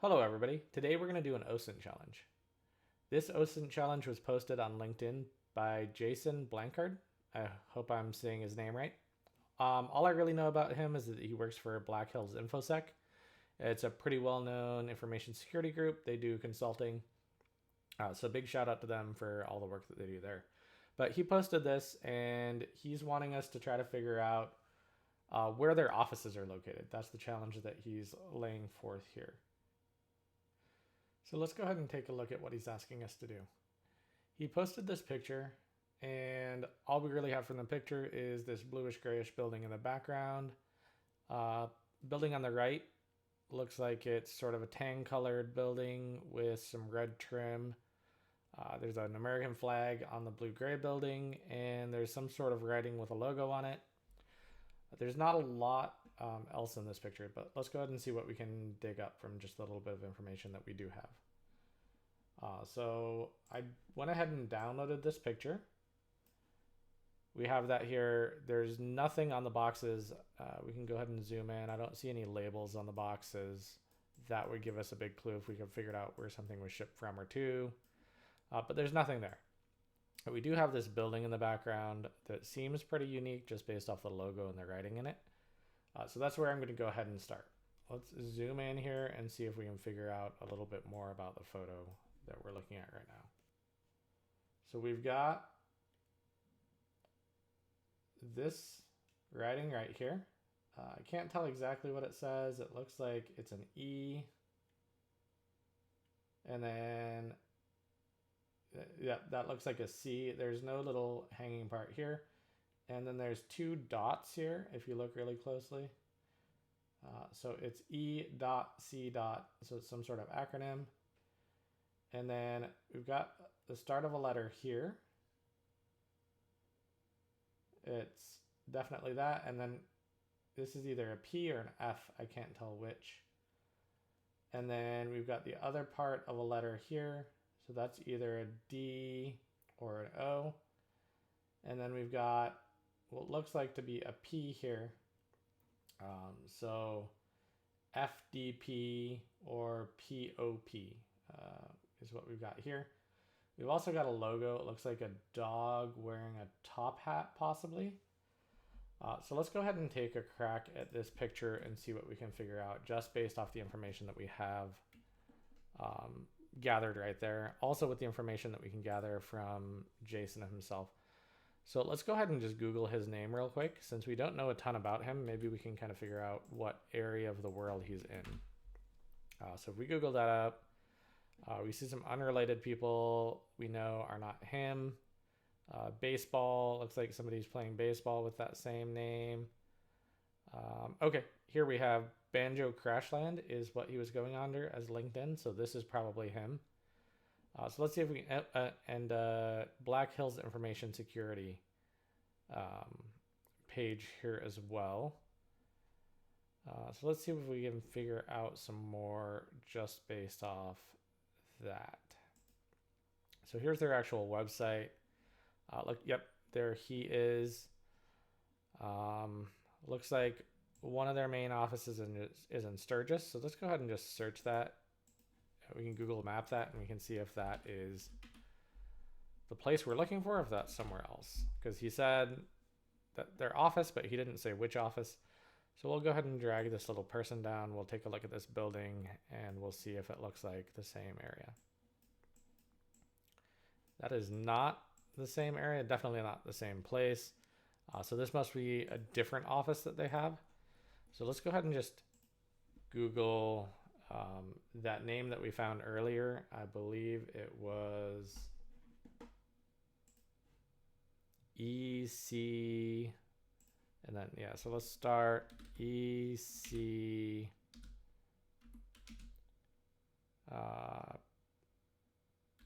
Hello everybody. Today we're going to do an OSINT challenge. This OSINT challenge was posted on LinkedIn by Jason Blankard. I hope I'm saying his name right. All I really know about him is that he works for Black Hills InfoSec. It's a pretty well-known information security group. They do consulting. So big shout out to them for all the work that they do there. But he posted this and he's wanting us to try to figure out where their offices are located. That's the challenge that he's laying forth here. So let's go ahead and take a look at what he's asking us to do. He posted this picture, and all we really have from the picture is this bluish grayish building in the background. Building on the right looks like it's sort of a tan colored building with some red trim. There's an American flag on the blue gray building, and there's some sort of writing with a logo on it. There's not a lot else in this picture, but let's go ahead and see what we can dig up from just a little bit of information that we do have. So I went ahead and downloaded this picture. We have that here. There's nothing on the boxes. We can go ahead and zoom in. I don't see any labels on the boxes. That would give us a big clue if we could figure out where something was shipped from or to. But there's nothing there. But we do have this building in the background that seems pretty unique just based off the logo and the writing in it. So that's where I'm going to go ahead and start. Let's zoom in here and see if we can figure out a little bit more about the photo that we're looking at right now. So we've got this writing right here. I can't tell exactly what it says. It looks like it's an E. And then, yeah, that looks like a C. There's no little hanging part here. And then there's two dots here, if you look really closely. So it's E dot C dot, so it's some sort of acronym. And then we've got the start of a letter here. It's definitely that. And then this is either a P or an F. I can't tell which. And then we've got the other part of a letter here. So that's either a D or an O. And then we've got what looks like to be a P here. So FDP or POP is what we've got here. We've also got a logo. It looks like a dog wearing a top hat, possibly. So let's go ahead and take a crack at this picture and see what we can figure out just based off the information that we have gathered right there. Also with the information that we can gather from Jason himself. So let's go ahead and just Google his name real quick. Since we don't know a ton about him, maybe we can kind of figure out what area of the world he's in. So if we Google that up, we see some unrelated people we know are not him. Baseball, looks like somebody's playing baseball with that same name. Okay, here we have Banjo Crashland is what he was going under as LinkedIn. So this is probably him. So let's see if we can, and Black Hills Information Security page here as well. So let's see if we can figure out some more just based off that. So here's their actual website. Look, yep, there he is. Looks like one of their main offices is in Sturgis. So let's go ahead and just search that. We can Google map that and we can see if that is the place we're looking for, if that's somewhere else. Because he said that their office, but he didn't say which office. So we'll go ahead and drag this little person down. We'll take a look at this building and we'll see if it looks like the same area. That is not the same area, definitely not the same place. So this must be a different office that they have. So let's go ahead and just Google that name that we found earlier. I believe it was EC, and then, yeah, so let's start EC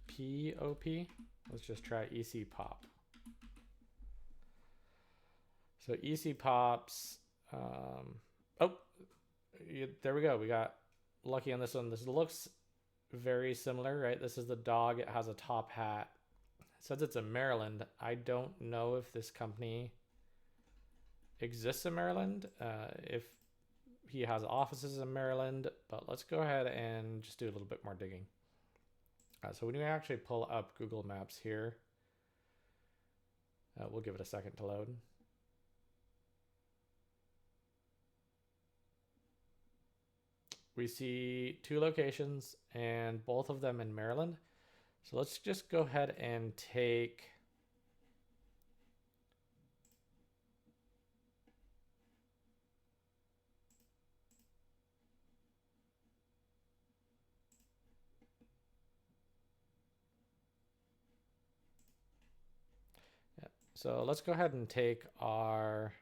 POP. Let's just try EC Pop. So EC Pops, oh, there we go. We got lucky on this one. This looks very similar, right? This is the dog. It has a top hat. It says it's in Maryland. I don't know if this company exists in Maryland. If he has offices in Maryland, but let's go ahead and just do a little bit more digging. So when we actually pull up Google Maps here, we'll give it a second to load. We see 2 locations and both of them in Maryland. So let's just go ahead and take So let's go ahead and take our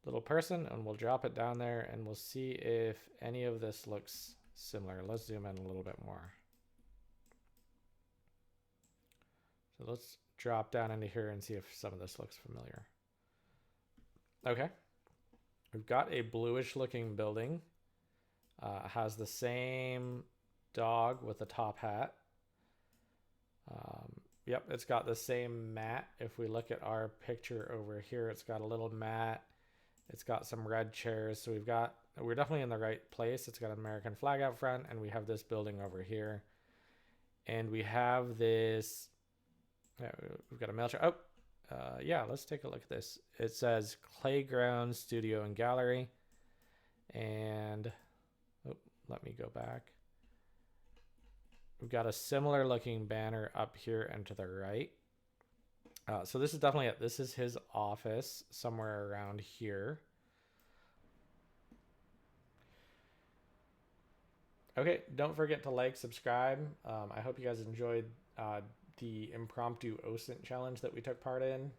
little person and we'll drop it down there and we'll see if any of this looks similar. Let's zoom in a little bit more. So let's drop down into here and see if some of this looks familiar. Okay. We've got a bluish looking building. Has the same dog with a top hat. Yep, it's got the same mat. If we look at our picture over here, it's got a little mat. It's got some red chairs. So we're definitely in the right place. It's got an American flag out front, and we have this building over here. And we have this, we've got a mail truck. Yeah, let's take a look at this. It says Playground, Studio, and Gallery. And, let me go back. We've got a similar looking banner up here and to the right. So this is definitely it. This is his office somewhere around here. Okay, don't forget to like, subscribe. I hope you guys enjoyed the impromptu OSINT challenge that we took part in.